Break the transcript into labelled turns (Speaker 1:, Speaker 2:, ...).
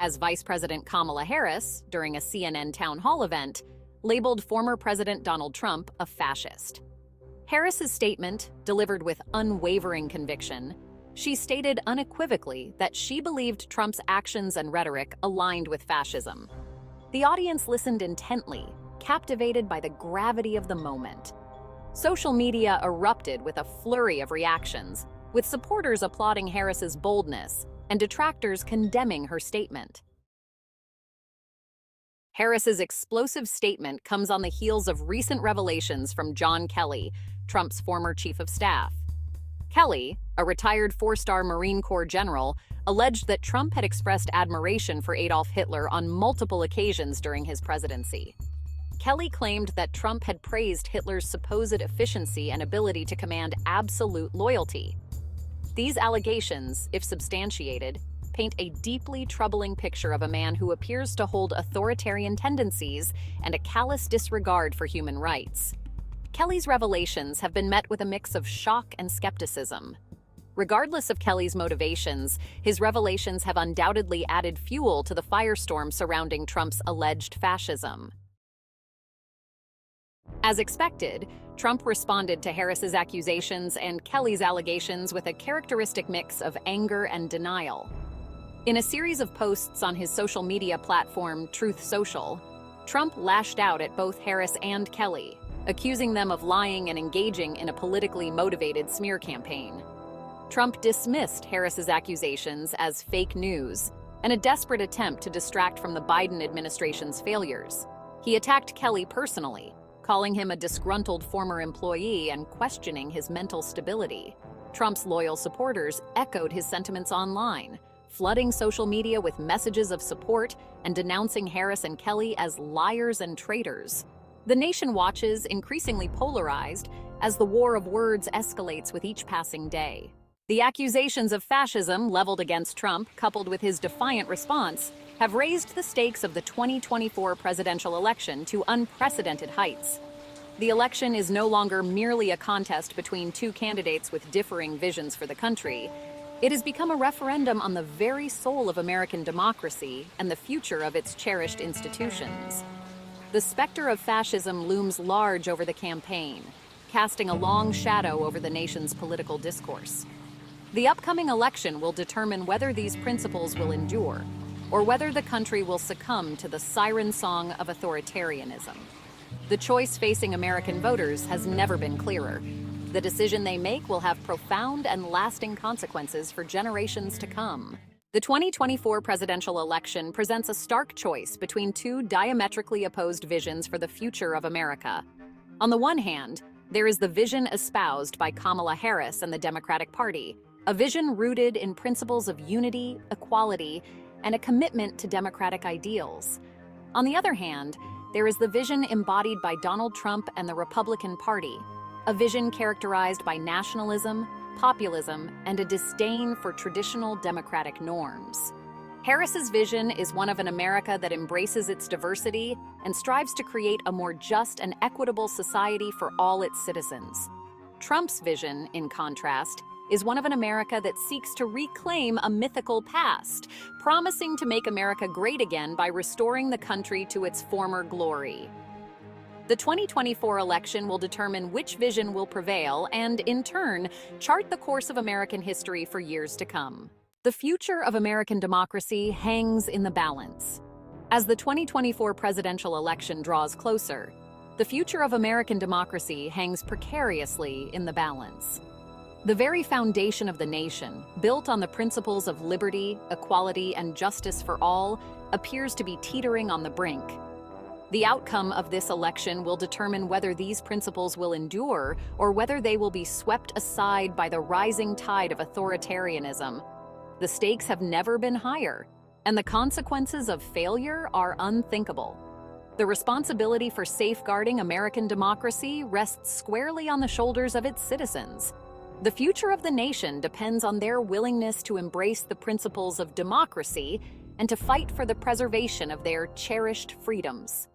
Speaker 1: as Vice President Kamala Harris, during a CNN town hall event, labeled former President Donald Trump a fascist. Harris's statement, delivered with unwavering conviction, she stated unequivocally that she believed Trump's actions and rhetoric aligned with fascism. The audience listened intently, captivated by the gravity of the moment. Social media erupted with a flurry of reactions, with supporters applauding Harris's boldness and detractors condemning her statement. Harris's explosive statement comes on the heels of recent revelations from John Kelly, Trump's former chief of staff. Kelly, a retired four-star Marine Corps general, alleged that Trump had expressed admiration for Adolf Hitler on multiple occasions during his presidency. Kelly claimed that Trump had praised Hitler's supposed efficiency and ability to command absolute loyalty. These allegations, if substantiated, paint a deeply troubling picture of a man who appears to hold authoritarian tendencies and a callous disregard for human rights. Kelly's revelations have been met with a mix of shock and skepticism. Regardless of Kelly's motivations, his revelations have undoubtedly added fuel to the firestorm surrounding Trump's alleged fascism. As expected, Trump responded to Harris's accusations and Kelly's allegations with a characteristic mix of anger and denial. In a series of posts on his social media platform, Truth Social, Trump lashed out at both Harris and Kelly, accusing them of lying and engaging in a politically motivated smear campaign. Trump dismissed Harris's accusations as fake news and a desperate attempt to distract from the Biden administration's failures. He attacked Kelly personally, calling him a disgruntled former employee and questioning his mental stability. Trump's loyal supporters echoed his sentiments online, flooding social media with messages of support and denouncing Harris and Kelly as liars and traitors. The nation watches, increasingly polarized, as the war of words escalates with each passing day. The accusations of fascism leveled against Trump, coupled with his defiant response, have raised the stakes of the 2024 presidential election to unprecedented heights. The election is no longer merely a contest between two candidates with differing visions for the country. It has become a referendum on the very soul of American democracy and the future of its cherished institutions. The specter of fascism looms large over the campaign, casting a long shadow over the nation's political discourse. The upcoming election will determine whether these principles will endure, or whether the country will succumb to the siren song of authoritarianism. The choice facing American voters has never been clearer. The decision they make will have profound and lasting consequences for generations to come. The 2024 presidential election presents a stark choice between two diametrically opposed visions for the future of America. On the one hand, there is the vision espoused by Kamala Harris and the Democratic Party, a vision rooted in principles of unity, equality, and a commitment to democratic ideals. On the other hand, there is the vision embodied by Donald Trump and the Republican Party, a vision characterized by nationalism, populism, and a disdain for traditional democratic norms. Harris's vision is one of an America that embraces its diversity and strives to create a more just and equitable society for all its citizens. Trump's vision, in contrast, is one of an America that seeks to reclaim a mythical past, promising to make America great again by restoring the country to its former glory. The 2024 election will determine which vision will prevail and, in turn, chart the course of American history for years to come. The future of American democracy hangs in the balance. As the 2024 presidential election draws closer, the future of American democracy hangs precariously in the balance. The very foundation of the nation, built on the principles of liberty, equality, and justice for all, appears to be teetering on the brink. The outcome of this election will determine whether these principles will endure or whether they will be swept aside by the rising tide of authoritarianism. The stakes have never been higher, and the consequences of failure are unthinkable. The responsibility for safeguarding American democracy rests squarely on the shoulders of its citizens. The future of the nation depends on their willingness to embrace the principles of democracy and to fight for the preservation of their cherished freedoms.